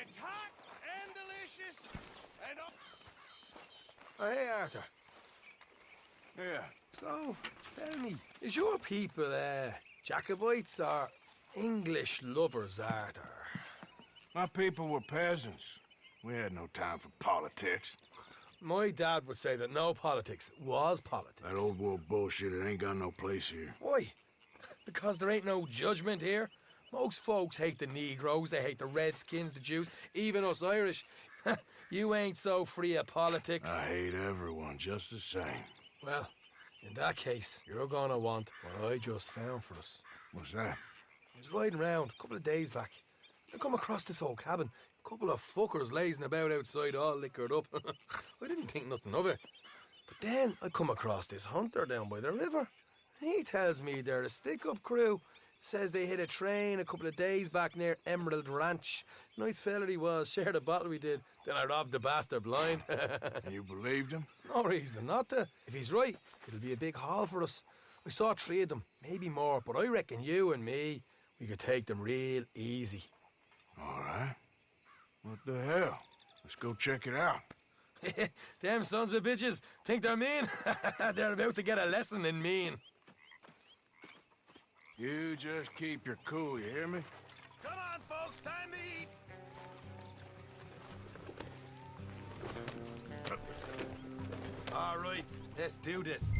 It's hot and delicious and... Oh, hey, Arthur. Yeah. So, tell me, is your people, Jacobites or English lovers, Arthur? My people were peasants. We had no time for politics. My dad would say that no politics was politics. That old world bullshit, it ain't got no place here. Why? Because there ain't no judgment here. Most folks hate the Negroes, they hate the Redskins, the Jews, even us Irish. You ain't so free of politics. I hate everyone just the same. Well, in that case, you're gonna want what I just found for us. What's that? I was riding around a couple of days back. I come across this old cabin. A couple of fuckers lazing about outside all liquored up. I didn't think nothing of it. But then I come across this hunter down by the river. And he tells me they're a stick-up crew. Says they hit a train a couple of days back near Emerald Ranch. Nice fella he was, shared a bottle we did. Then I robbed the bastard blind. And you believed him? No reason not to. If he's right, it'll be a big haul for us. I saw 3 of them, maybe more, but I reckon you and me, we could take them real easy. All right. What the hell? Let's go check it out. Them sons of bitches think they're mean. They're about to get a lesson in mean. You just keep your cool, you hear me? Come on, folks, time to eat. All right, let's do this.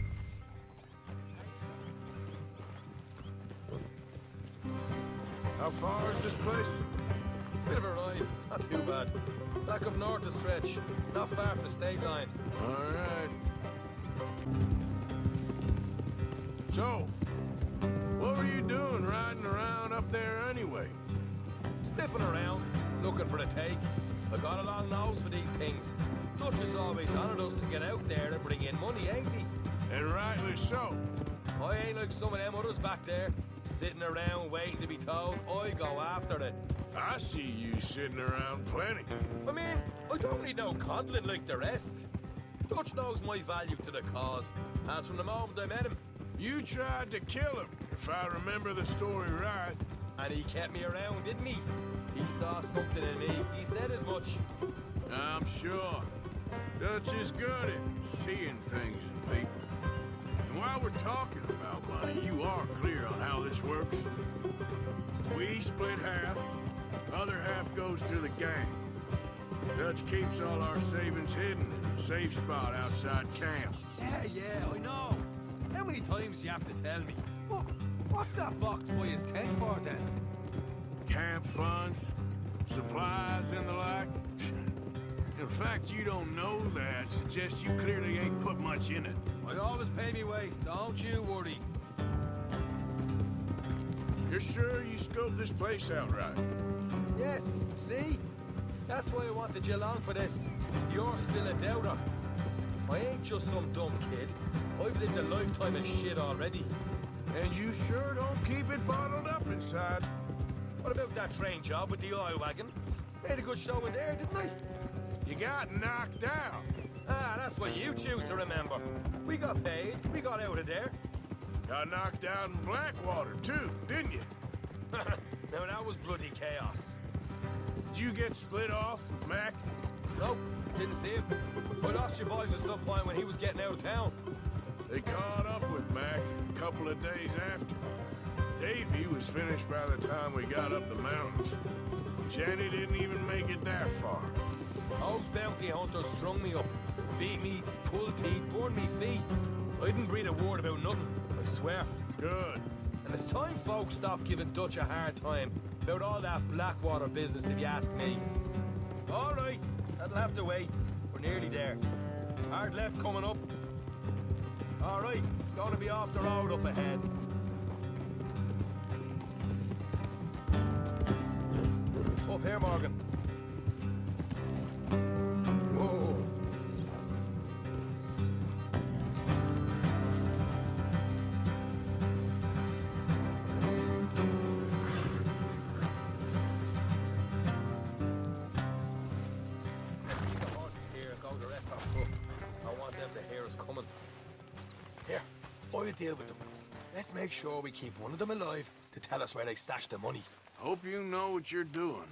How far is this place? It's a bit of a ride, not too bad. Back up north a stretch, not far from the state line. All right. So, what were you doing riding around up there anyway? Sniffing around, looking for a take. I got a long nose for these things. Dutch has always honored us to get out there and bring in money, ain't he? And rightly so. I ain't like some of them others back there, sitting around waiting to be told. I go after it. I see you sitting around plenty. I mean, I don't need no coddling like the rest. Dutch knows my value to the cause, as from the moment I met him. You tried to kill him, if I remember the story right. And he kept me around, didn't he? He saw something in me. He said as much. I'm sure. Dutch is good at seeing things in people. And while we're talking about money, you are clear on how this works. We split half, other half goes to the gang. Dutch keeps all our savings hidden in a safe spot outside camp. Yeah, I know. How many times do you have to tell me? What's that box by his tent for, then? Camp funds, supplies, and the like. The fact you don't know that suggests you clearly ain't put much in it. I always pay me way, don't you worry. You're sure you scoped this place out right? Yes, see? That's why I wanted you along for this. You're still a doubter. I ain't just some dumb kid. I've lived a lifetime of shit already. And you sure don't keep it bottled up inside. What about that train job with the oil wagon? Made a good show in there, didn't I? You got knocked out. Ah, that's what you choose to remember. We got paid, we got out of there. Got knocked out in Blackwater, too, didn't you? Now that was bloody chaos. Did you get split off with Mac? Nope, didn't see him. I lost your boys at some point when he was getting out of town. They caught up with Mac a couple of days after. Davy was finished by the time we got up the mountains. Jenny didn't even make it that far. Those bounty hunters strung me up, beat me, pulled teeth, burned me feet. I didn't breathe a word about nothing, I swear. Good. And it's time folks stopped giving Dutch a hard time about all that Blackwater business, if you ask me. All right, that'll have to wait. We're nearly there. Hard left coming up. All right, it's going to be off the road up ahead. Up here, Morgan. Whoa. Let's keep the horses here and go the rest on foot. I want them to hear us coming. Here, I'll deal with them. Let's make sure we keep one of them alive to tell us where they stashed the money. Hope you know what you're doing.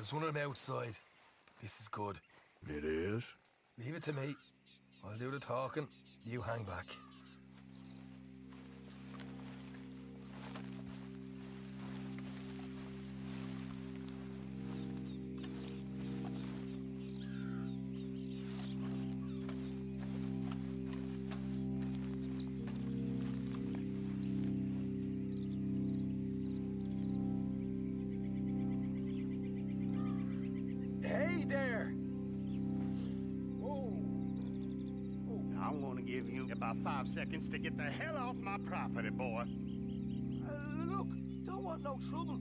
There's one of them outside. This is good. It is? Leave it to me. I'll do the talking. You hang back. Hey there! Whoa! I'm gonna give you about 5 seconds to get the hell off my property, boy. Look, don't want no trouble.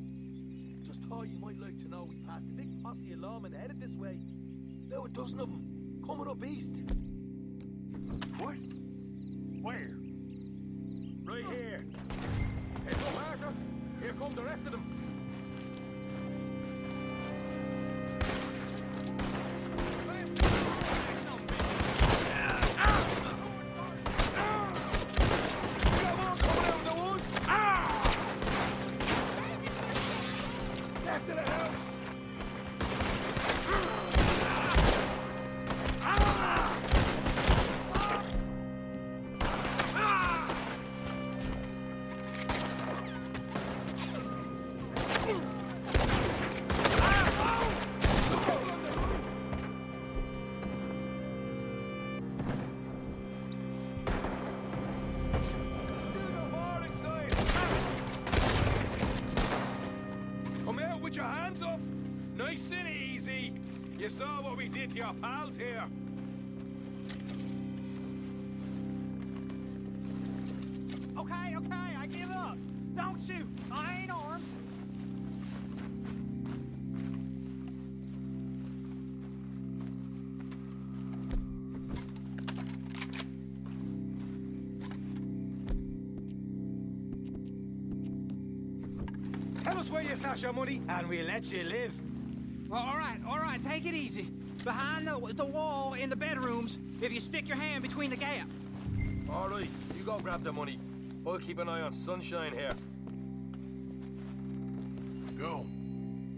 Just thought you might like to know we passed a big posse of lawmen headed this way. About a dozen of them, coming up east. What? Where? Right here. Head up, Marker. Here come the rest of them. Left of the house! Come out with your hands up! Nice and easy! You saw what we did to your pals here. Okay, I give up. Don't shoot. I ain't armed. Tell us where you stash your money, and we'll let you live. Well, all right, take it easy. Behind the wall in the bedrooms, if you stick your hand between the gap. All right, you go grab the money. I'll keep an eye on Sunshine here. Go.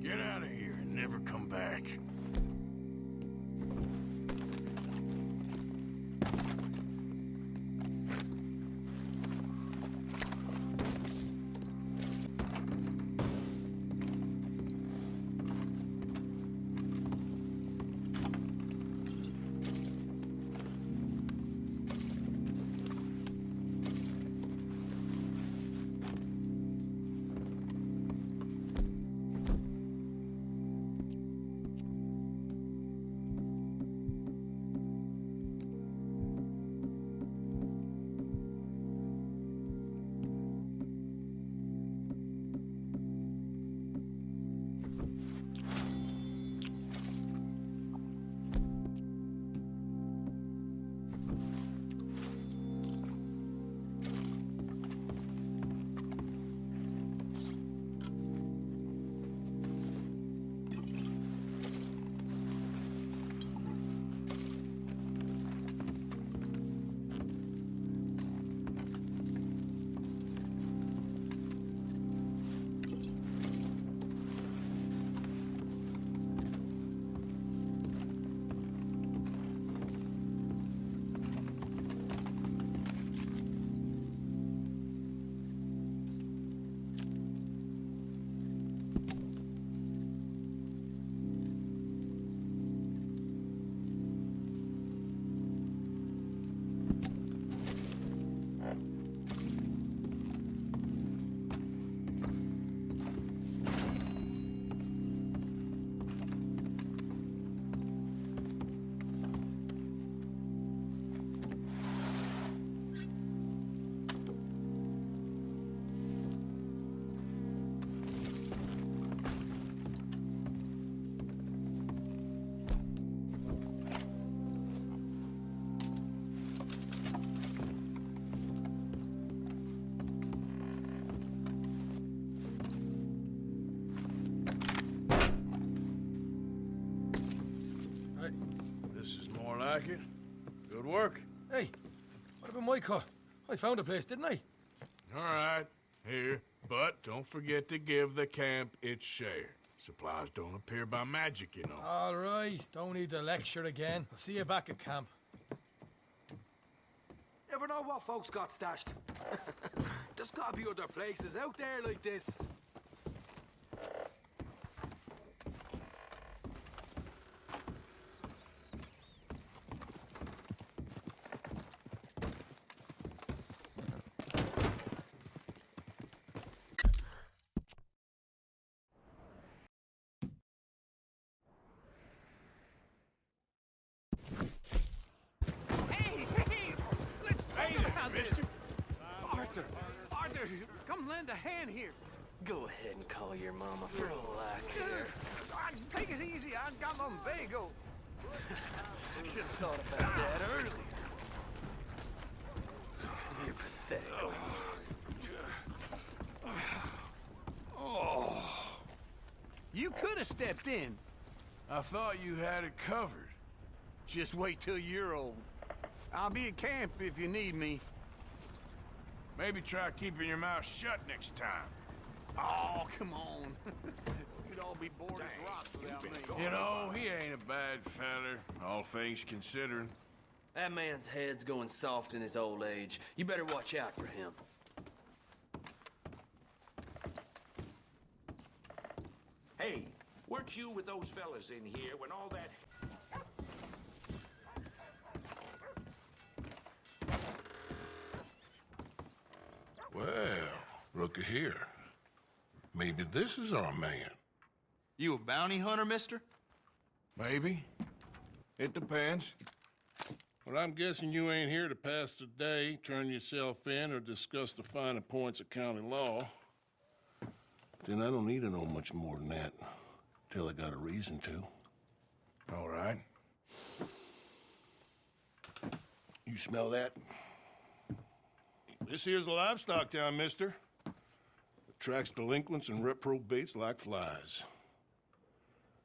Get out of here and never come back. like it. Good work. Hey, what about my car? I found a place, didn't I? All right, here. But don't forget to give the camp its share. Supplies don't appear by magic, you know. All right, don't need to lecture again. I'll see you back at camp. Never know what folks got stashed. There's gotta be other places out there like this. Arthur, come lend a hand here. Go ahead and call your mama. Relax there. Take it easy. I got lumbago. Should have thought about that earlier. You're pathetic. You could have stepped in. I thought you had it covered. Just wait till you're old. I'll be at camp if you need me. Maybe try keeping your mouth shut next time. Oh, come on. We'd all be bored as rocks without me. You know, he ain't a bad feller, all things considering. That man's head's going soft in his old age. You better watch out for him. Hey, weren't you with those fellas in here when all that... Well, looky here. Maybe this is our man. You a bounty hunter, mister? Maybe. It depends. Well, I'm guessing you ain't here to pass the day, turn yourself in, or discuss the finer points of county law. Then I don't need to know much more than that, till I got a reason to. All right. You smell that? This here's a livestock town, mister. Attracts delinquents and reprobates like flies.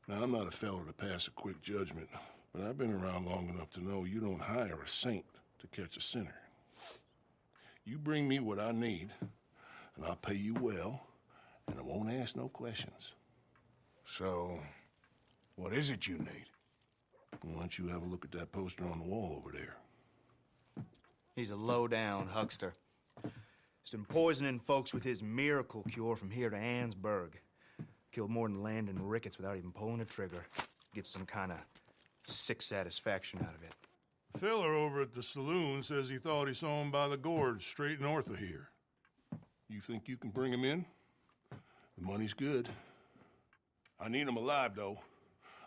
Now, I'm not a fellow to pass a quick judgment, but I've been around long enough to know you don't hire a saint to catch a sinner. You bring me what I need, and I'll pay you well, and I won't ask no questions. So, what is it you need? Why don't you have a look at that poster on the wall over there? He's a low-down huckster. He's been poisoning folks with his miracle cure from here to Annesburg. Killed more than Landon Ricketts without even pulling a trigger. Gets some kind of sick satisfaction out of it. The feller over at the saloon says he thought he saw him by the gorge straight north of here. You think you can bring him in? The money's good. I need him alive, though.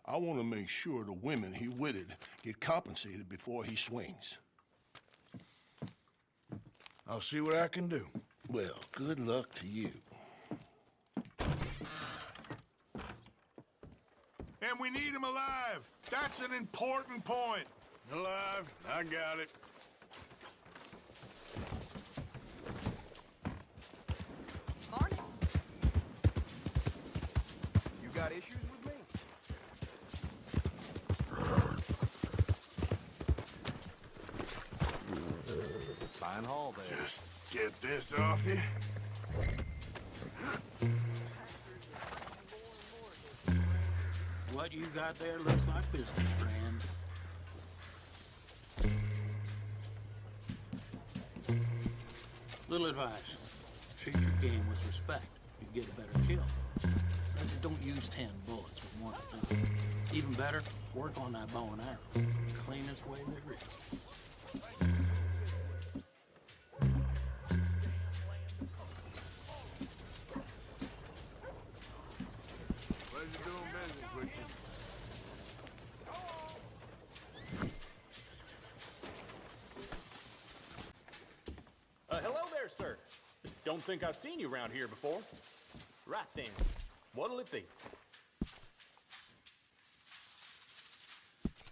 I want to make sure the women he witted get compensated before he swings. I'll see what I can do. Well, good luck to you. And we need him alive. That's an important point. Alive, I got it. Marty? You got issues with me? Fine haul there. Just get this off you. What you got there looks like business, friend. Little advice. Treat your game with respect. You get a better kill. But don't use 10 bullets with one gun. Even better, work on that bow and arrow. Cleanest way there is. Pleasure doing business with you. Hello there, sir. Don't think I've seen you around here before. Right then, what'll it be?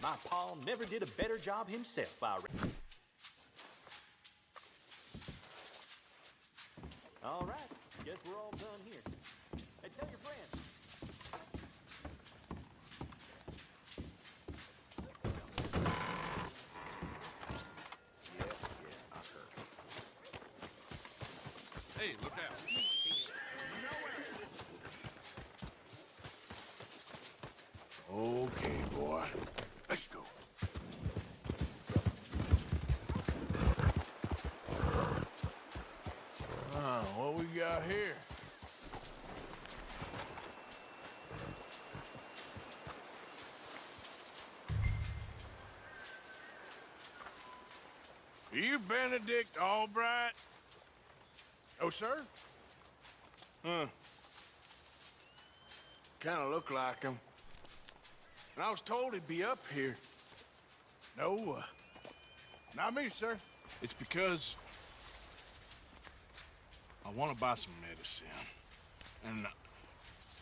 My pa never did a better job himself, I reckon. All right, guess we're all done here. Hey, tell your friends. Hey, look out. Okay, boy. Let's go. What we got here? Are you Benedict Albright? Oh, sir? Huh. Kinda look like him. And I was told he'd be up here. No, not me, sir. It's because I want to buy some medicine. And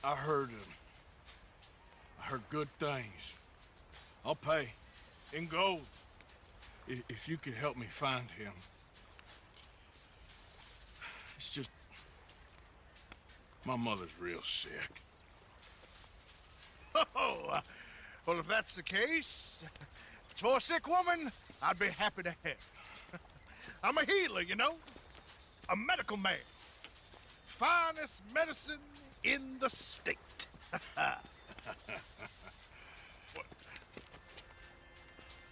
I heard good things. I'll pay in gold if you could help me find him. It's just my mother's real sick. Oh, well, if that's the case, if it's for a sick woman, I'd be happy to help. I'm a healer, you know? A medical man. Finest medicine in the state.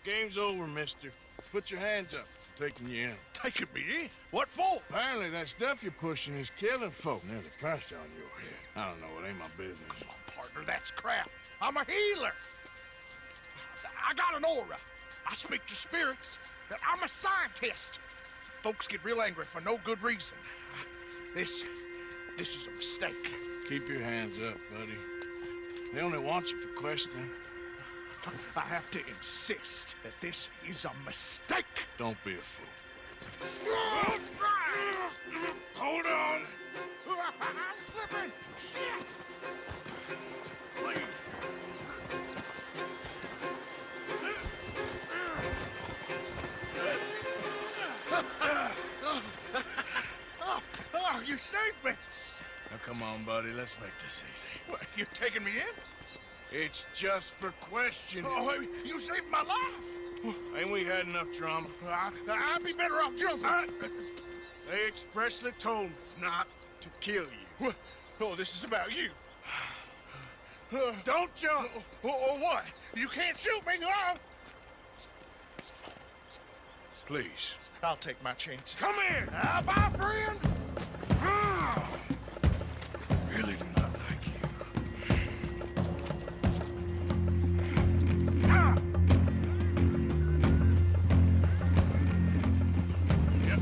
Game's over, mister. Put your hands up. I'm taking you in. Taking me in? What for? Apparently that stuff you're pushing is killing folk. There's a price on your head. I don't know. It ain't my business. Come on, partner, that's crap. I'm a healer. I got an aura. I speak to spirits. I'm a scientist. Folks get real angry for no good reason. This is a mistake. Keep your hands up, buddy. They only want you for questioning. I have to insist that this is a mistake. Don't be a fool. Hold on. I'm slipping. Shit. Please. Oh, you saved me. Now, come on, buddy. Let's make this easy. What, you taking me in? It's just for questioning. Oh, you saved my life. Ain't we had enough drama? I'd be better off jumping. They expressly told me not to kill you. Oh, this is about you. Don't jump! Or what? You can't shoot me, huh? Please. I'll take my chance. Come here! Bye, friend! Really do not like you. Yep.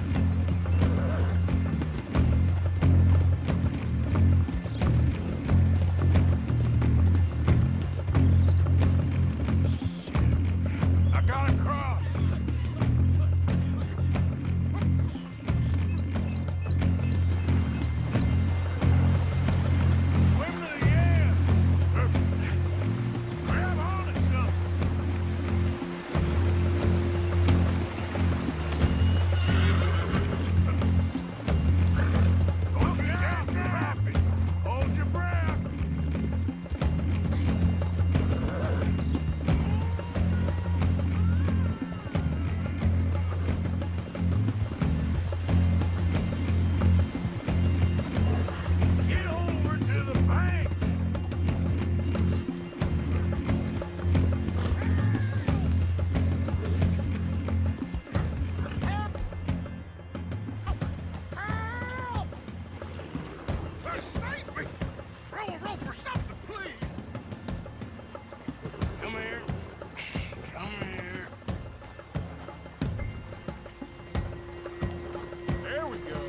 I got across. Swim to the edge. Grab onto something. Don't you dare drop it. Hold your breath. Get over to the bank. Save me! Throw a rope or something, please! Come here. Come here. There we go.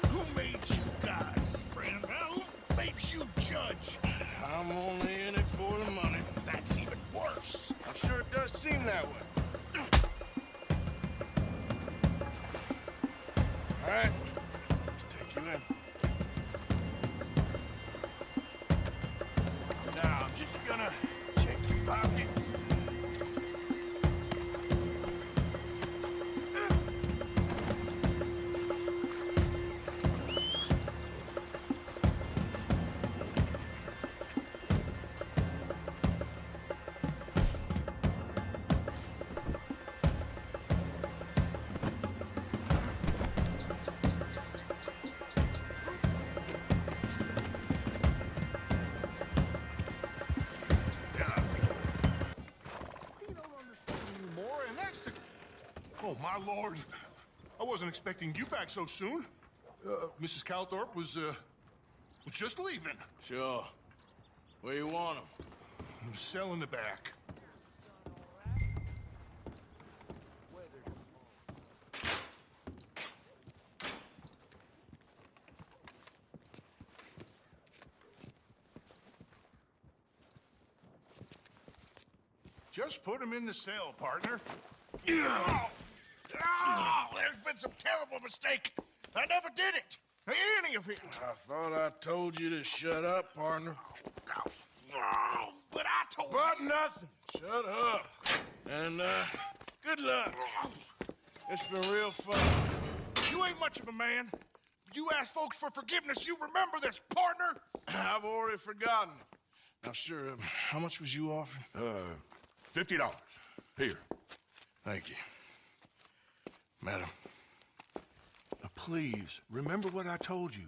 Who made you God, friend? Who made you judge? I'm only in it for the money. That's even worse. I'm sure it does seem that way. All right. Let's take you in. Now, I'm just gonna check your pockets. my lord. I wasn't expecting you back so soon. Mrs. Calthorpe was just leaving. Sure. Where you want him? Cell in the back. Just put him in the cell, partner. Oh, there's been some terrible mistake. I never did it. Any of it. I thought I told you to shut up, partner. Oh, but I told you. But nothing. Shut up. And, good luck. It's been real fun. You ain't much of a man. You ask folks for forgiveness, you remember this, partner? I've already forgotten. Now, sure, how much was you offering? $50. Here. Thank you. Madam. Please, remember what I told you.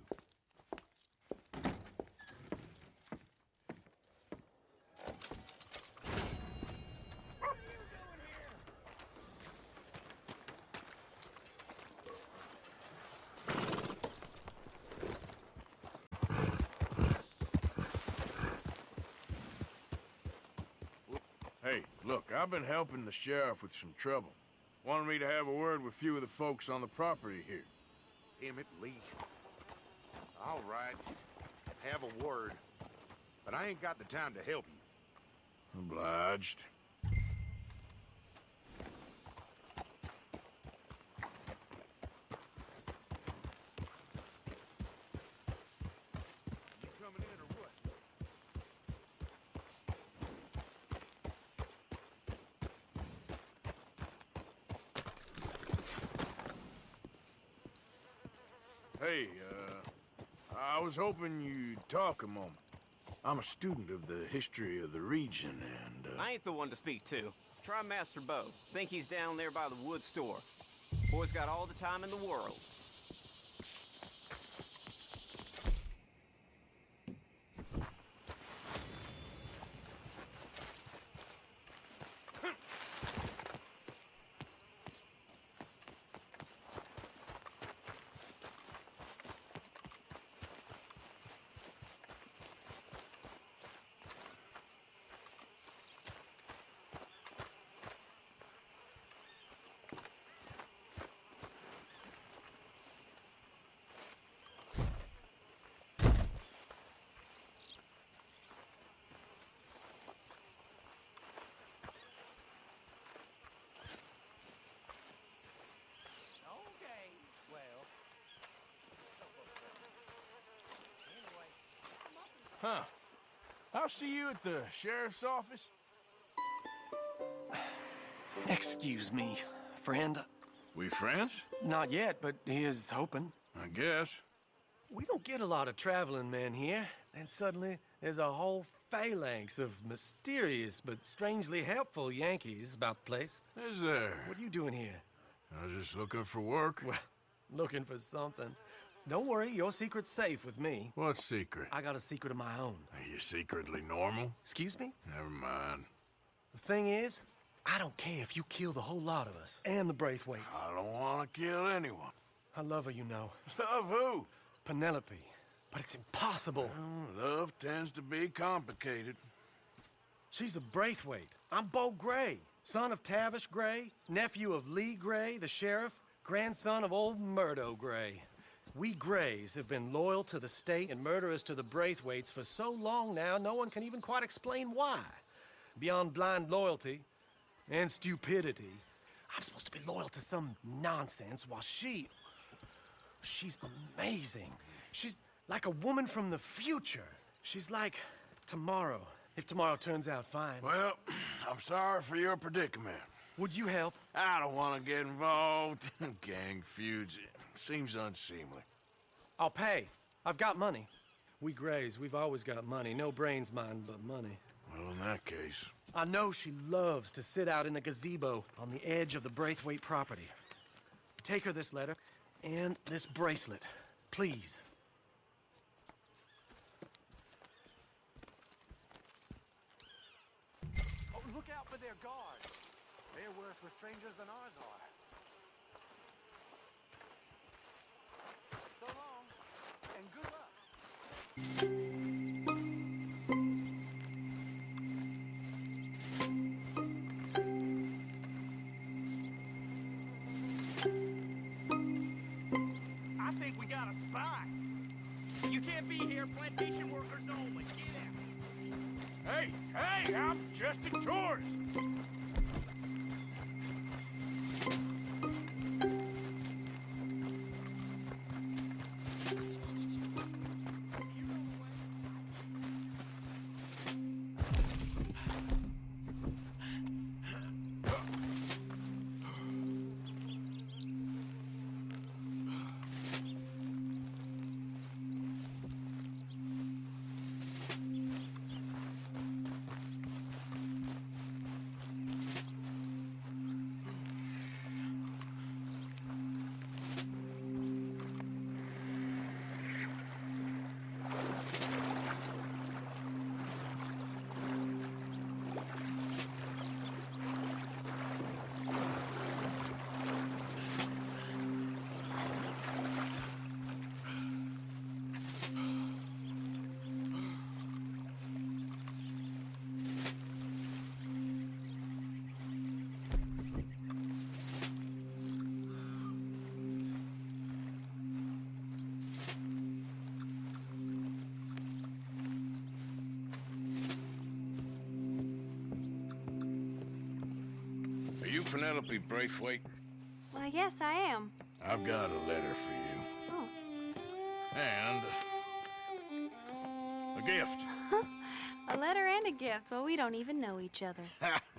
Hey, look, I've been helping the sheriff with some trouble. Wanted me to have a word with a few of the folks on the property here. Damn it, Lee. All right. Have a word. But I ain't got the time to help you. Obliged. You coming in or what? Hey, I was hoping you'd talk a moment. I'm a student of the history of the region, and, I ain't the one to speak to. Try Master Bo. Think he's down there by the wood store. Boy's got all the time in the world. Huh. I'll see you at the sheriff's office. Excuse me, friend. We friends? Not yet, but he is hoping. I guess. We don't get a lot of traveling men here. And suddenly, there's a whole phalanx of mysterious but strangely helpful Yankees about the place. Is there? What are you doing here? I was just looking for work. Well, looking for something. Don't worry, your secret's safe with me. What secret? I got a secret of my own. Are you secretly normal? Excuse me? Never mind. The thing is, I don't care if you kill the whole lot of us and the Braithwaites. I don't want to kill anyone. I love her, you know. Love who? Penelope. But it's impossible. Well, love tends to be complicated. She's a Braithwaite. I'm Bo Gray, son of Tavish Gray, nephew of Lee Gray, the sheriff, grandson of old Murdo Gray. We Grays have been loyal to the state and murderous to the Braithwaites for so long now, no one can even quite explain why. Beyond blind loyalty and stupidity, I'm supposed to be loyal to some nonsense while she's amazing. She's like a woman from the future. She's like tomorrow, if tomorrow turns out fine. Well, I'm sorry for your predicament. Would you help? I don't want to get involved in gang feuds. It seems unseemly. I'll pay. I've got money. We Grays, we've always got money. No brains, mind, but money. Well, in that case... I know she loves to sit out in the gazebo on the edge of the Braithwaite property. Take her this letter and this bracelet, please. Oh, look out for their guards. They're worse with strangers than ours are. I'm just a tourist. Are you Penelope Braithwaite? Well, yes, I am. I've got a letter for you. Oh. And a gift. A letter and a gift. Well, we don't even know each other.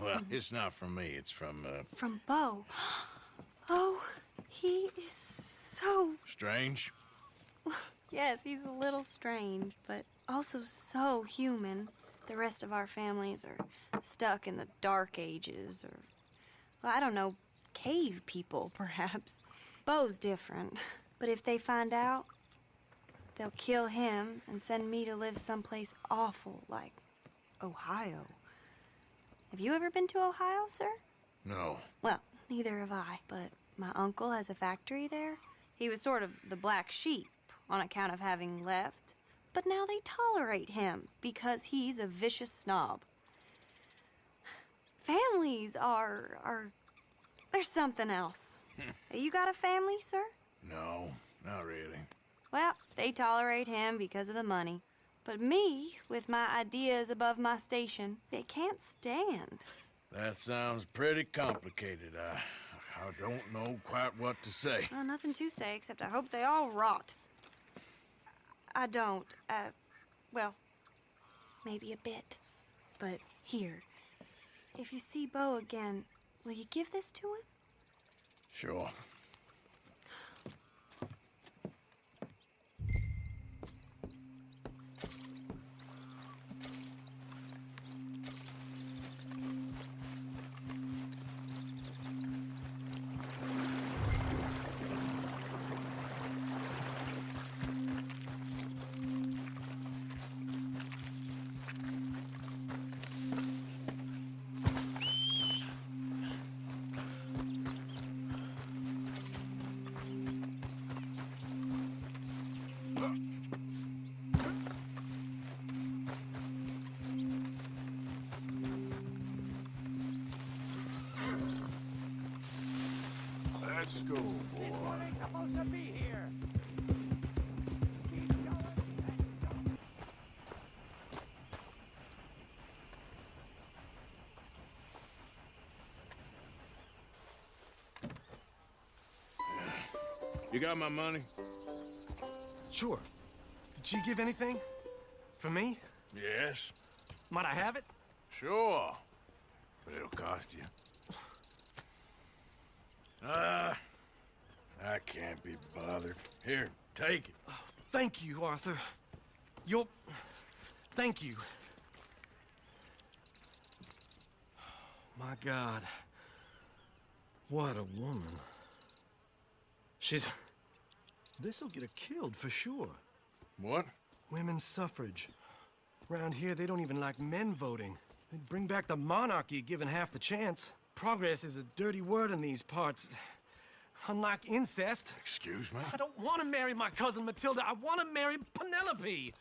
Well, it's not from me. It's from, From Bo. Oh, he is so... Strange. Yes, he's a little strange, but also so human. The rest of our families are stuck in the Dark Ages, or, well, I don't know, cave people, perhaps. Bo's different. But if they find out, they'll kill him and send me to live someplace awful like Ohio. Have you ever been to Ohio, sir? No. Well, neither have I, but my uncle has a factory there. He was sort of the black sheep on account of having left, but now they tolerate him because he's a vicious snob. Families are there's something else. You got a family, sir? No, not really. Well, they tolerate him because of the money. But me, with my ideas above my station, they can't stand. That sounds pretty complicated. I don't know quite what to say. Well, nothing to say, except I hope they all rot. I don't, well, maybe a bit. But here, if you see Bo again, will you give this to him? Sure. Let's go, boy. Supposed to be here. You got my money? Sure. Did she give anything? For me? Yes. Might I have it? Sure. But it'll cost you. I can't be bothered. Here, take it. Oh, thank you, Arthur. Thank you. My God. What a woman. This'll get her killed for sure. What? Women's suffrage. Around here, they don't even like men voting. They'd bring back the monarchy given half the chance. Progress is a dirty word in these parts. Unlike incest. Excuse me? I don't want to marry my cousin Matilda. I want to marry Penelope.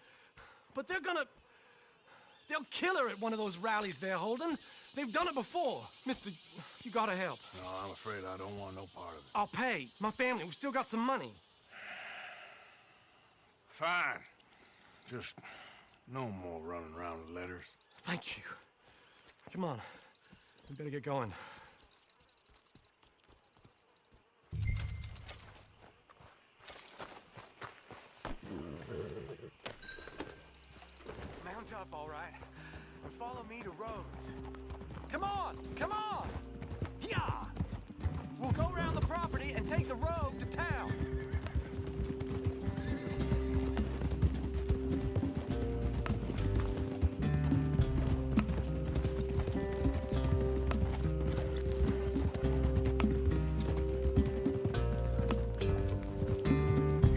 But they'll kill her at one of those rallies they're holding. They've done it before. Mister, you gotta help. No, I'm afraid I don't want no part of it. I'll pay. My family, we've still got some money. Fine. Just no more running around with letters. Thank you. Come on. We better get going. Mount up, all right, and follow me to Rhodes. Come on, come on! Yeah! We'll go around the property and take the road to town.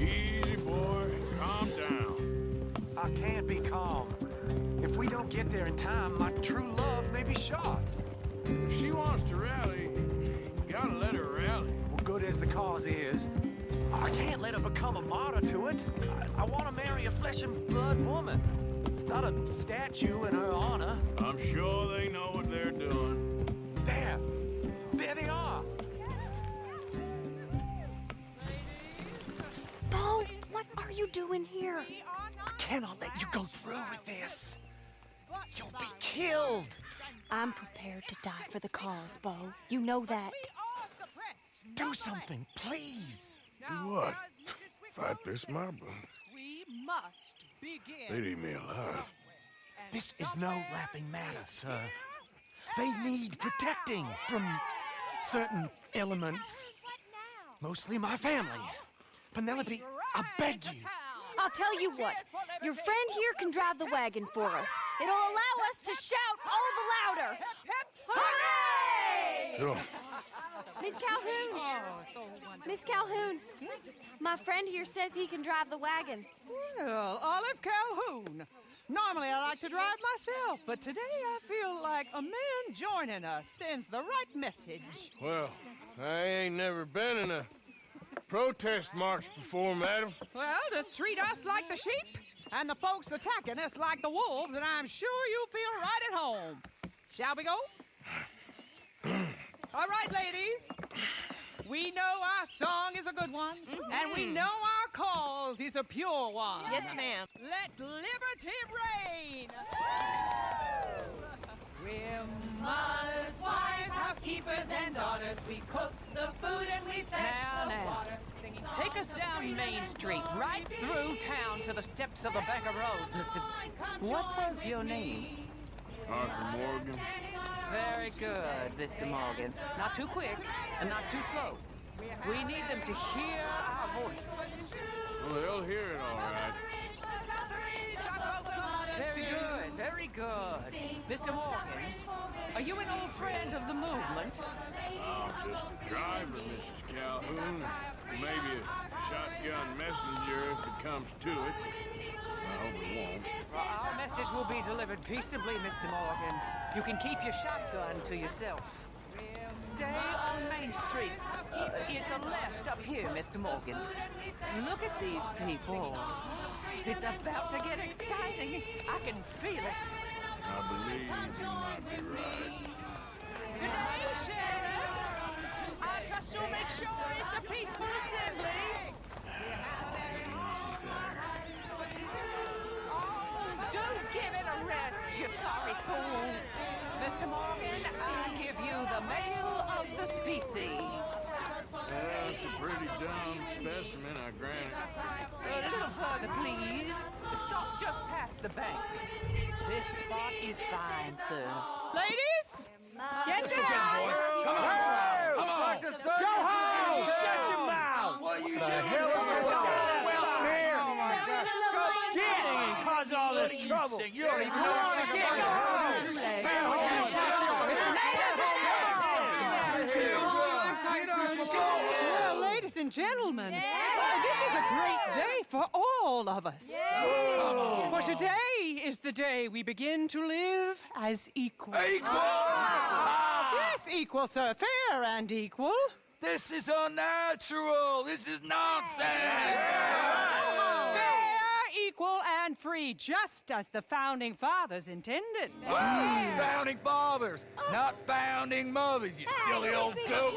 Easy, boy. Calm down. I can't be calm. If we don't get there in time, my true love may be shot. If she wants to rally, you gotta let her rally. Well, good as the cause is, I can't let her become a martyr to it. I want to marry a flesh and blood woman, not a statue in her honor. I'm sure they know what they're doing. There they are. Bo, what are you doing here? I cannot let you go through with this. You'll be killed. I'm prepared to die for the cause, Bo. You know that. Do something, please. Do what? Fight this mob? We must begin. They'd eat me alive. This is no laughing matter, sir. They need protecting from certain elements. Mostly my family. Penelope, I beg you. I'll tell you what. Your friend here can drive the wagon for us. It'll allow us to shout all the louder. Hooray! Sure. Miss Calhoun! Miss Calhoun! My friend here says he can drive the wagon. Well, Olive Calhoun. Normally I like to drive myself, but today I feel like a man joining us sends the right message. Well, I ain't never been in a protest march before, madam. Well, just treat us like the sheep, and the folks attacking us like the wolves, and I'm sure you feel right at home. Shall we go? All right, ladies. We know our song is a good one, and we know our cause is a pure one. Yes, ma'am. Let liberty reign. We're mothers, wives, housekeepers, and daughters. We cook the food and we fetch the water. Take us down Main Street, right through town to the steps of the Becker Road, Mr. What was your name? Arthur Morgan. Very good, Mr. Morgan. Not too quick and not too slow. We need them to hear our voice. Well, they'll hear it all right. Very good, very good. Mr. Morgan, are you an old friend of the movement? I'm just a driver, Mrs. Calhoun. Maybe a shotgun messenger if it comes to it. I hope it won't. Well, our message will be delivered peaceably, Mr. Morgan. You can keep your shotgun to yourself. Stay on Main Street. It's a left up here, Mr. Morgan. Look at these people. It's about to get exciting. I can feel it. I believe you might be right. Good day, Sheriff. I trust you'll make sure it's a peaceful assembly. Oh, do give it a rest, you sorry fool. Mr. Morgan, I'll give you the male of the species. That's a pretty dumb specimen, I grant it. A little further, please. Stop just past the bank. This spot is fine, sir. Ladies, get down. Come on. Come on. Go home. Shut your mouth. What the hell is going on? Welcome here. Oh, my God. Shit. Causing all this trouble. You don't even know what to get. Go Well, ladies and gentlemen, this is a great day for all of us. For today is the day we begin to live as equals. Yes, equal, sir. Fair and equal. This is unnatural. This is nonsense. Fair, equal, and free, just as the Founding Fathers intended. Founding fathers, not founding mothers, you silly old goat.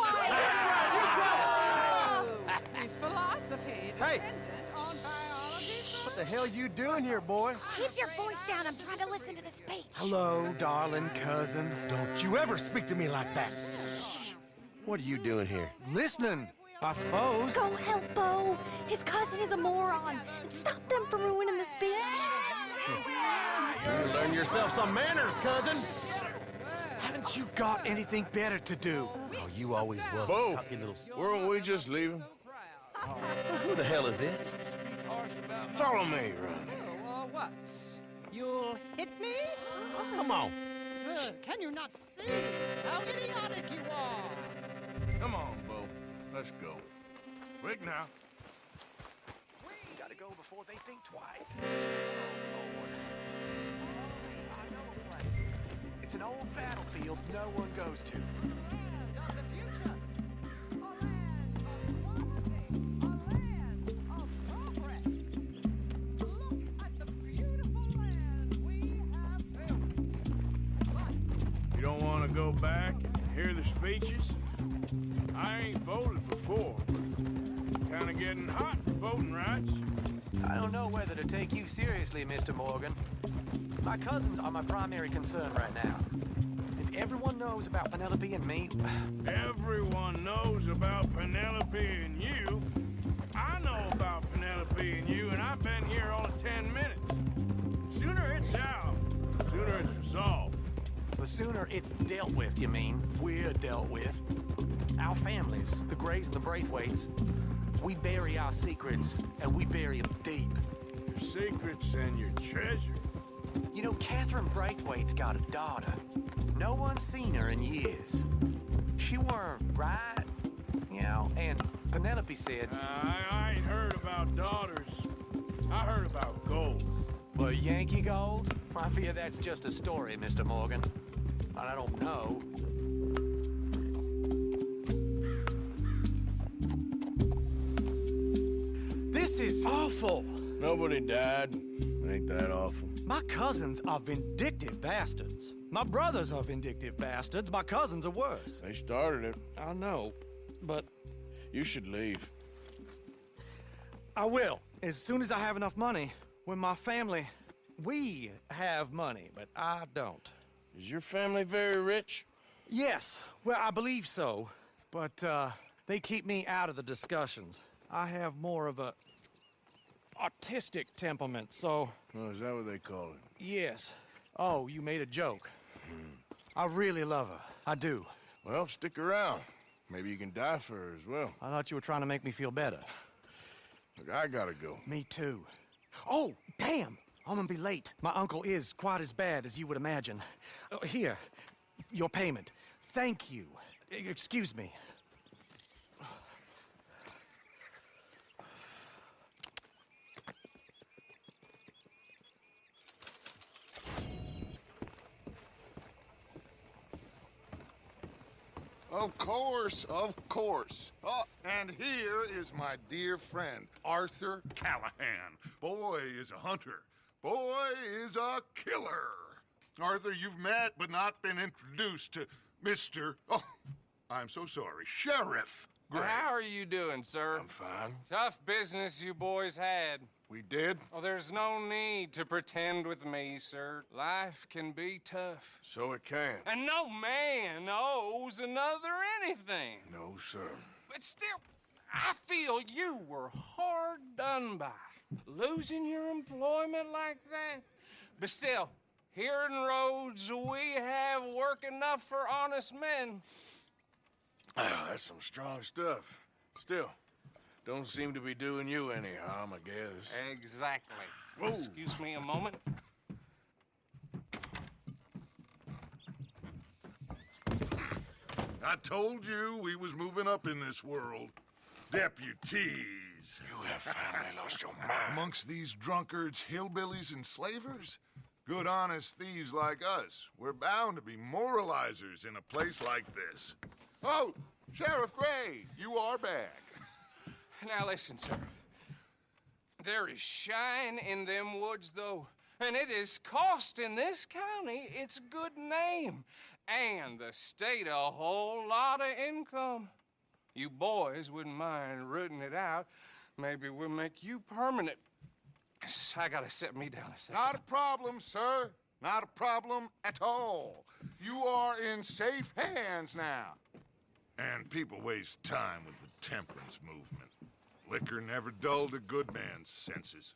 His philosophy dependent on biology. What the hell you doing here, boy? Keep your voice down. I'm trying to listen to the speech. Hello, darling cousin. Don't you ever speak to me like that. What are you doing here? Listening, I suppose. Go help Bo. His cousin is a moron. And stop them from ruining the speech. You learn yourself some manners, cousin. Haven't you got anything better to do? Oh, you always was. Bo, a little... weren't we just leaving? Who the hell is this? Follow me, Ronnie. Oh, what? You'll hit me? Come on. Sir, can you not see how idiotic you are? Come on, Bo. Let's go. Quick now. We gotta go before they think twice. I know a place. It's an old battlefield no one goes to. You don't want to go back and hear the speeches? I ain't voted before, but kind of getting hot for voting rights. I don't know whether to take you seriously, Mr. Morgan. My cousins are my primary concern right now. If everyone knows about Penelope and me... Everyone knows about Penelope and you. I know about Penelope and you, and I've been here all of 10 minutes. Sooner it's out, sooner it's resolved. The sooner it's dealt with, you mean? We're dealt with. Our families, the Grays and the Braithwaites, we bury our secrets, and we bury them deep. Your secrets and your treasure. You know, Catherine Braithwaite's got a daughter. No one's seen her in years. She weren't right, you know, and Penelope said... I ain't heard about daughters. I heard about gold. Well, Yankee gold? I fear that's just a story, Mr. Morgan. And I don't know. This is awful. Nobody died. Ain't that awful? My cousins are vindictive bastards. My brothers are vindictive bastards. My cousins are worse. They started it. I know, but... You should leave. I will, as soon as I have enough money. When my family... We have money, but I don't. Is your family very rich? Yes, well, I believe so. But, they keep me out of the discussions. I have more of a... artistic temperament, so... Oh, is that what they call it? Yes. Oh, you made a joke. I really love her. I do. Well, stick around. Maybe you can die for her as well. I thought you were trying to make me feel better. Look, I gotta go. Me too. Oh, damn! I'm gonna be late. My uncle is quite as bad as you would imagine. Here, your payment. Thank you. Excuse me. Of course, of course. Oh, and here is my dear friend, Arthur Callahan. Boy is a hunter. Boy is a killer. Arthur, you've met but not been introduced to Mr. Oh, I'm so sorry, Sheriff Gray. How are you doing, sir? I'm fine. Tough business you boys had. We did? Oh, there's no need to pretend with me, sir. Life can be tough. So it can. And no man owes another anything. No, sir. But still, I feel you were hard done by. Losing your employment like that. But still, here in Rhodes, we have work enough for honest men. Ah, that's some strong stuff. Still, don't seem to be doing you any harm, I guess. Exactly. Whoa. Excuse me a moment. I told you we was moving up in this world. Deputies. You have finally lost your mind. Amongst these drunkards, hillbillies, and slavers? Good, honest thieves like us. We're bound to be moralizers in a place like this. Oh, Sheriff Gray, you are back. Now listen, sir. There is shine in them woods, though, and it is costing this county its good name and the state a whole lot of income. You boys wouldn't mind rooting it out. Maybe we'll make you permanent. I gotta sit me down a second. Not a problem, sir. Not a problem at all. You are in safe hands now. And people waste time with the temperance movement. Liquor never dulled a good man's senses.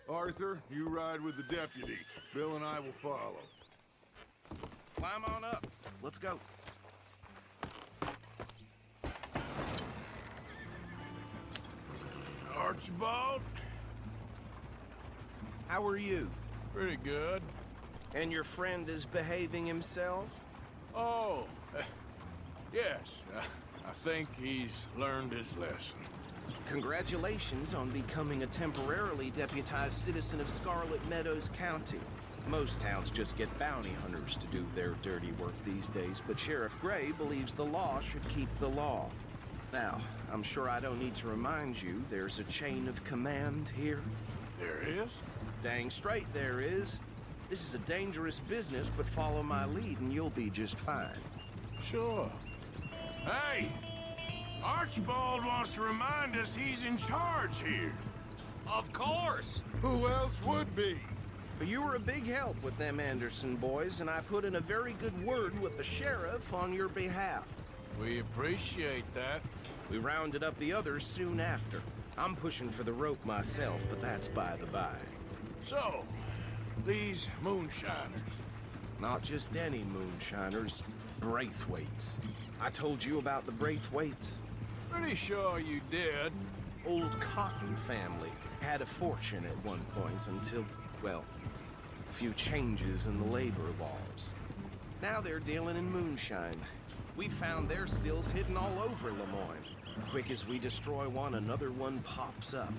Arthur, you ride with the deputy. Bill and I will follow. Climb on up. Let's go. Archibald? How are you? Pretty good. And your friend is behaving himself? Oh, yes. I think he's learned his lesson. Congratulations on becoming a temporarily deputized citizen of Scarlet Meadows County. Most towns just get bounty hunters to do their dirty work these days, but Sheriff Gray believes the law should keep the law. Now, I'm sure I don't need to remind you there's a chain of command here. There is? Dang straight there is. This is a dangerous business, but follow my lead and you'll be just fine. Sure. Hey! Archibald wants to remind us he's in charge here. Of course! Who else would be? But you were a big help with them Anderson boys, and I put in a very good word with the sheriff on your behalf. We appreciate that. We rounded up the others soon after. I'm pushing for the rope myself, but that's by the by. So, these moonshiners. Not just any moonshiners, Braithwaites. I told you about the Braithwaites? Pretty sure you did. Old Cotton family had a fortune at one point until, well, a few changes in the labor laws. Now they're dealing in moonshine. We found their stills hidden all over Lemoyne. Quick as we destroy one, another one pops up.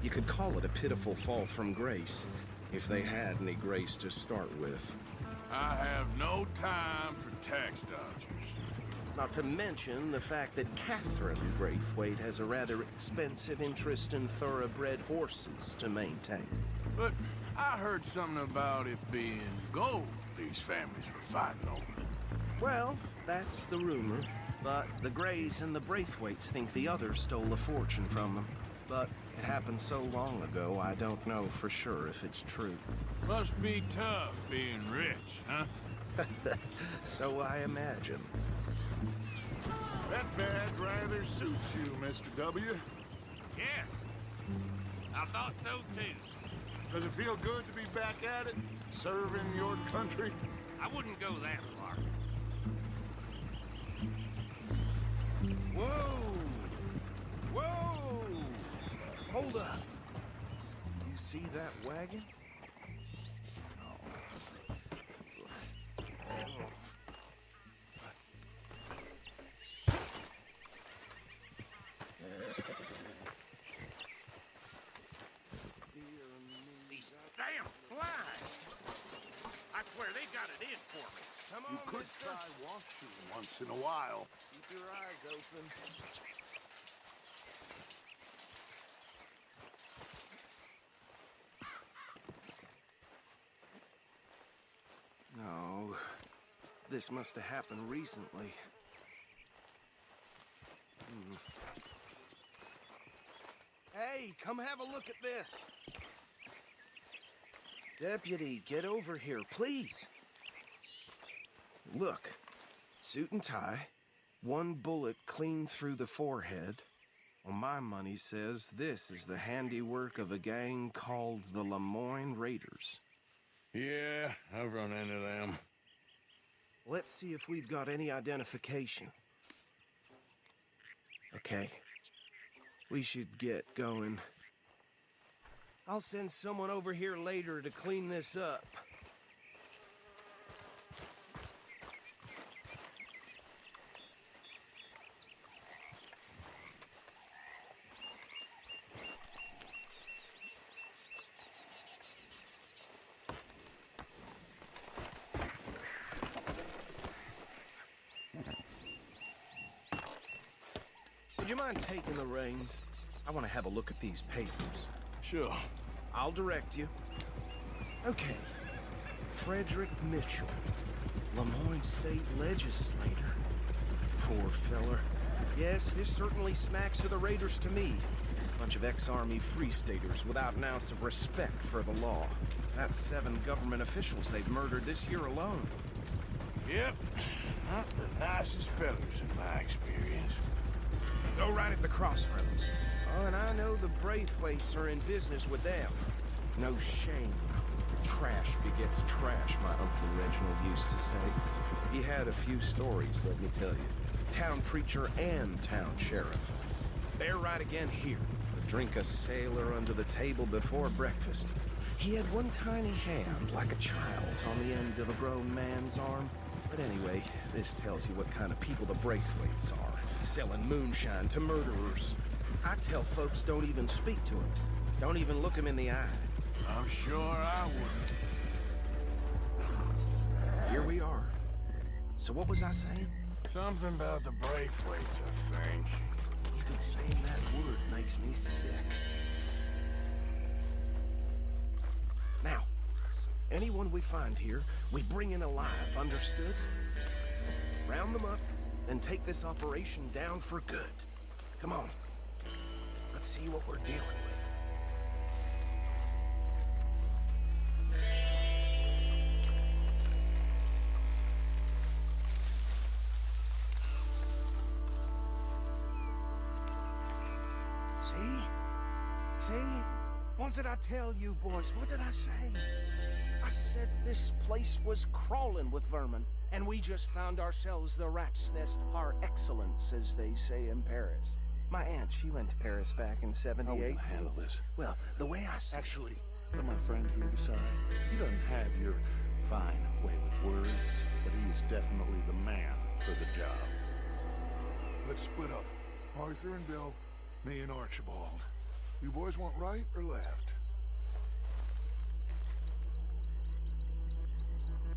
You could call it a pitiful fall from grace, if they had any grace to start with. I have no time for tax dodgers. Not to mention the fact that Catherine Braithwaite has a rather expensive interest in thoroughbred horses to maintain. But I heard something about it being gold these families were fighting over. Well, that's the rumor. But the Grays and the Braithwaites think the others stole a fortune from them. But it happened so long ago, I don't know for sure if it's true. Must be tough being rich, huh? So I imagine. That bag rather suits you, Mr. W. Yes. I thought so, too. Does it feel good to be back at it? Serving your country? I wouldn't go that far. Whoa! Whoa! Hold up. You see that wagon? These damn flies! I swear they got it in for me. Come You on, could mister. try washing once in a while. Keep your eyes open. No, this must have happened recently. Hey, come have a look at this. Deputy, get over here, please. Look, suit and tie, one bullet clean through the forehead. Well, my money says this is the handiwork of a gang called the Lemoyne Raiders. Yeah, I've run into them. Let's see if we've got any identification. Okay. We should get going. I'll send someone over here later to clean this up. Would you mind taking the reins? I want to have a look at these papers. Sure. I'll direct you. Okay. Frederick Mitchell, Lemoyne State Legislator. Poor feller. Yes, this certainly smacks of the Raiders to me. Bunch of ex-army free staters without an ounce of respect for the law. That's 7 government officials they've murdered this year alone. Yep. Not the nicest fellas in my experience. Go right at the crossroads. Oh, and I know the Braithwaites are in business with them. No shame. Trash begets trash, my Uncle Reginald used to say. He had a few stories, let me tell you. Town preacher and town sheriff. They're right again here. Drink a sailor under the table before breakfast. He had one tiny hand, like a child's, on the end of a grown man's arm. But anyway, this tells you what kind of people the Braithwaites are. Selling moonshine to murderers. I tell folks don't even speak to them. Don't even look them in the eye. I'm sure I wouldn't. Here we are. So what was I saying? Something about the Braithwaites, I think. Even saying that word makes me sick. Now, anyone we find here, we bring in alive, understood? Round them up, and take this operation down for good. Come on. Let's see what we're dealing with. See? What did I tell you, boys? What did I say? I said this place was crawling with vermin, and we just found ourselves the rat's nest par excellence, as they say in Paris. My aunt, she went to Paris back in '78. How will you handle this? Well, the way I see Actually, let my friend here decide. He doesn't have your fine way with words, but he is definitely the man for the job. Let's split up. Arthur and Bill, me and Archibald. You boys want right or left?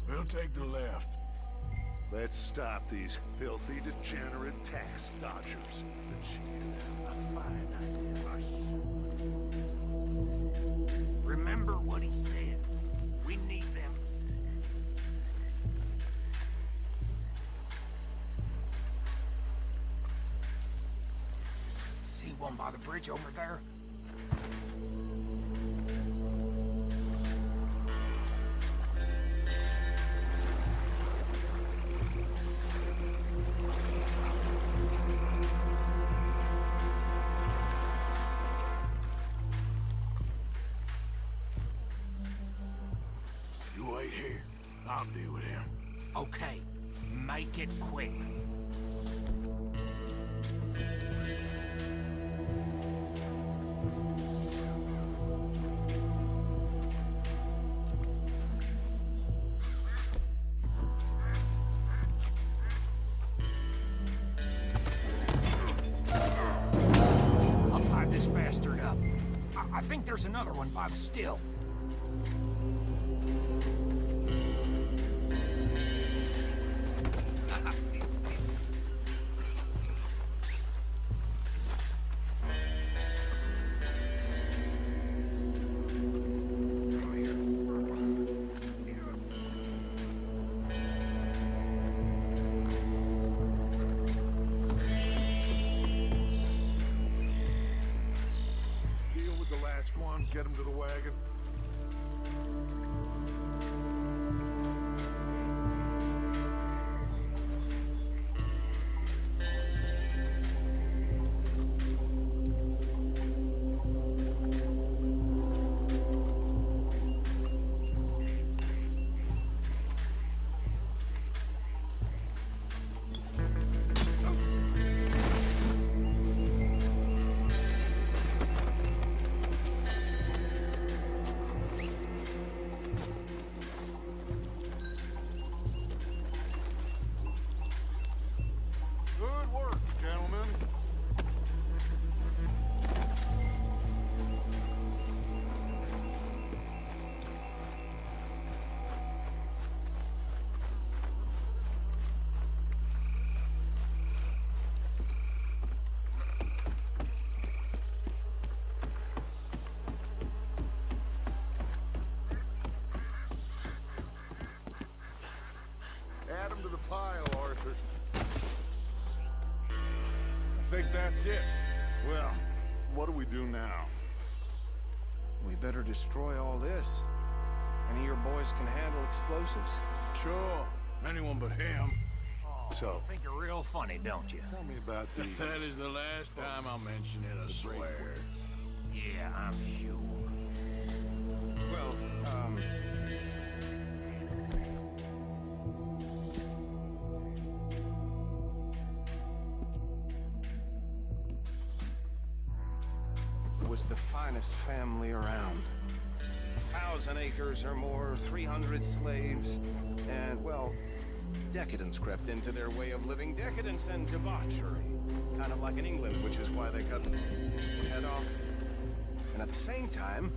We'll take the left. Let's stop these filthy, degenerate tax dodgers. The chief, a fine idea. Remember what he said. We need them. See one by the bridge over there? You wait here. I'll deal with him. Okay, make it quick. I'll tie this bastard up. I think there's another one by the still. Deal with the last one, get him to the wagon. Good work, gentlemen. Add him to the pile, Arthur. I think that's it. Well, what do we do now? We better destroy all this. Any of your boys can handle explosives? Sure. Anyone but him. So, Think you're real funny, don't you? tell me about the... That is the last time I'll mention it, I swear. Yeah, I'm sure. Well, it was the finest family around. 1,000 acres or more, 300 slaves, and, well, decadence crept into their way of living. Decadence and debauchery. Kind of like in England, which is why they cut his head off. And at the same time,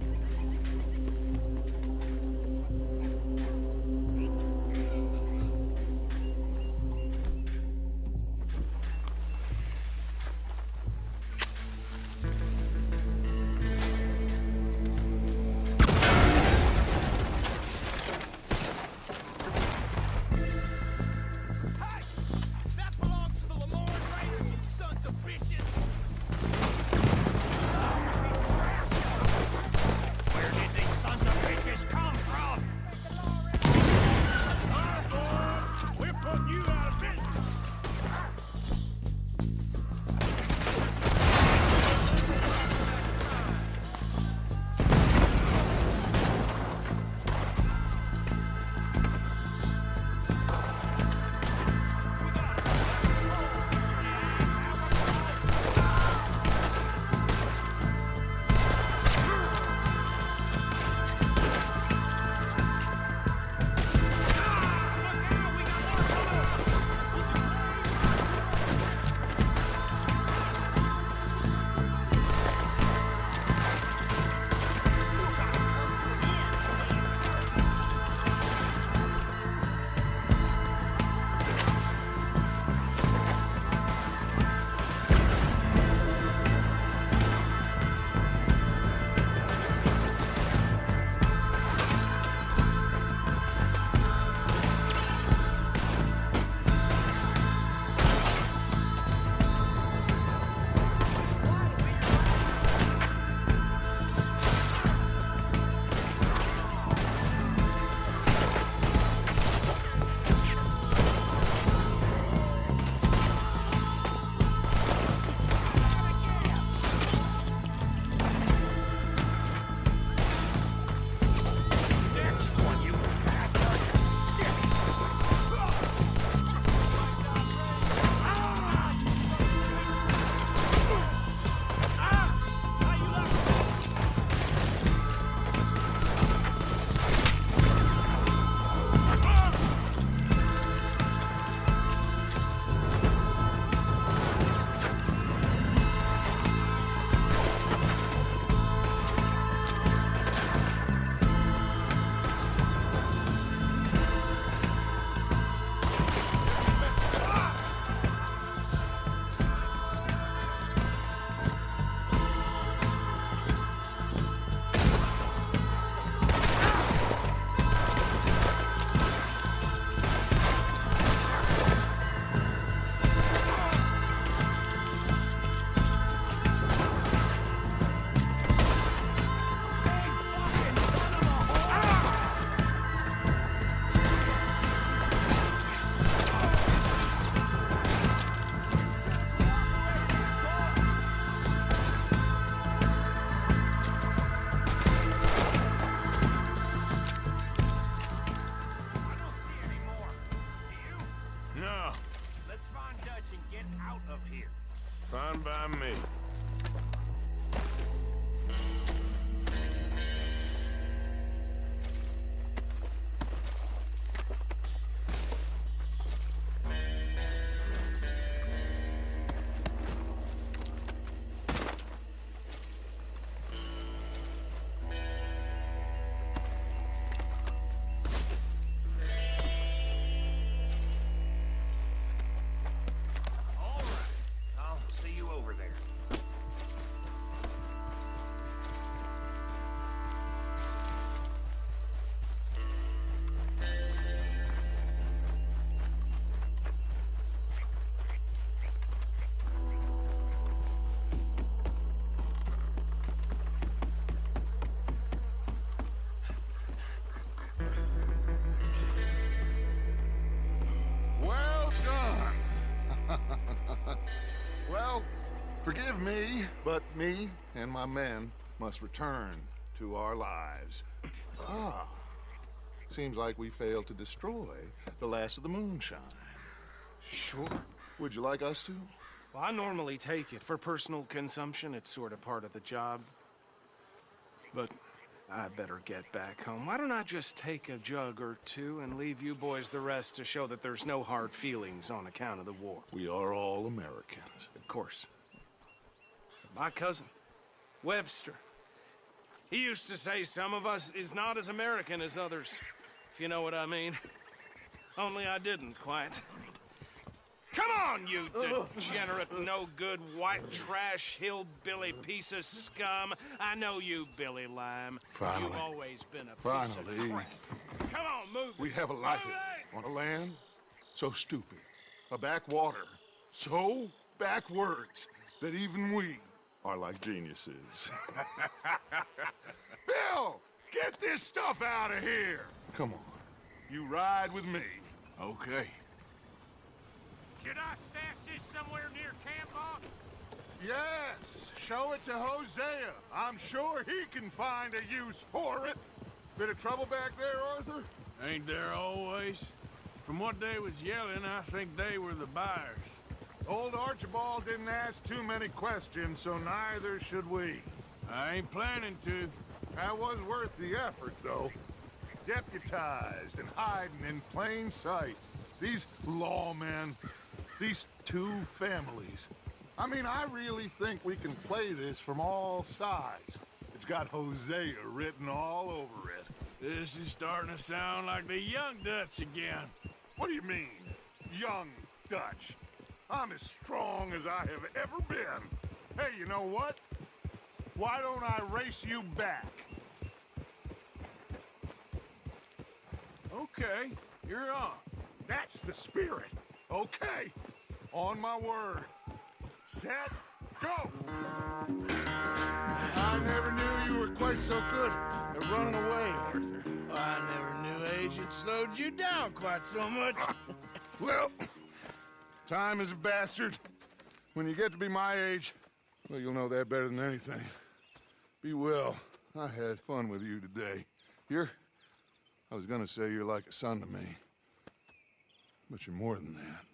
Fine by me. forgive me, but me and my men must return to our lives. Ah, seems like we failed to destroy the last of the moonshine. Sure. Would you like us to? Well, I normally take it. For personal consumption, it's sort of part of the job. But I better get back home. Why don't I just take a jug or two and leave you boys the rest to show that there's no hard feelings on account of the war? We are all Americans. Of course. My cousin, Webster, he used to say some of us is not as American as others, if you know what I mean. Only I didn't quite. Come on, you degenerate, no-good, white trash, hillbilly piece of scum. I know you, Billy Lime. Finally. You've always been a piece of crap. Come on, move We it. haven't liked Move it. On a land so stupid, a backwater so backwards that even we are like geniuses. Bill, get this stuff out of here. Come on, you ride with me. Okay. Should I stash this somewhere near camp, boss? Yes, show it to Hosea. I'm sure he can find a use for it. Bit of trouble back there, Arthur? Ain't there always? From what they was yelling, I think they were the buyers. Old Archibald didn't ask too many questions, so neither should we. I ain't planning to. That was worth the effort, though. Deputized and hiding in plain sight. These lawmen, these two families. I mean, I really think we can play this from all sides. It's got Hosea written all over it. This is starting to sound like the Young Dutch again. What do you mean, young Dutch? I'm as strong as I have ever been. Hey, you know what? Why don't I race you back? Okay, you're on. That's the spirit. Okay, on my word. Set, go! I never knew you were quite so good at running away, Arthur. I never knew age had slowed you down quite so much. Well, time is a bastard. When you get to be my age, well, you'll know that better than anything. Be well. I had fun with you today. I was gonna say you're like a son to me. But you're more than that.